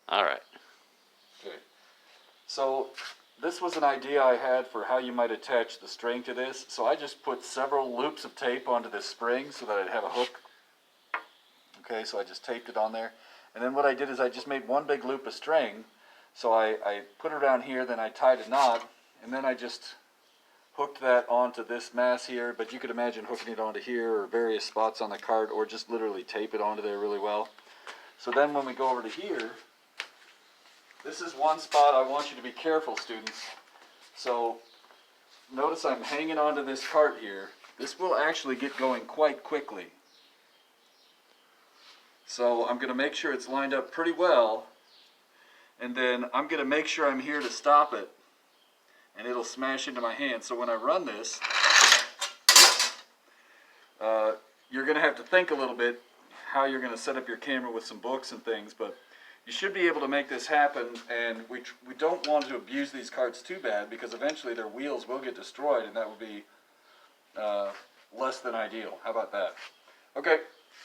All right. Okay. So this was an idea I had for how you might attach the string to this. So I just put several loops of tape onto this spring so that I'd have a hook. Okay, so I just taped it on there. And then what I did is I just made one big loop of string. So I put it around here, then I tied a knot, and then I just hooked that onto this mass here. But you could imagine hooking it onto here or various spots on the cart, or just literally tape it onto there really well. So then when we go over to here, this is one spot I want you to be careful, students. So notice I'm hanging onto this cart here. This will actually get going quite quickly. So I'm going to make sure it's lined up pretty well, and then I'm going to make sure I'm here to stop it, and it'll smash into my hand. So when I run this, you're going to have to think a little bit how you're going to set up your camera with some books and things, but you should be able to make this happen. And we don't want to abuse these carts too bad, because eventually their wheels will get destroyed, and that would be less than ideal. How about that? Okay.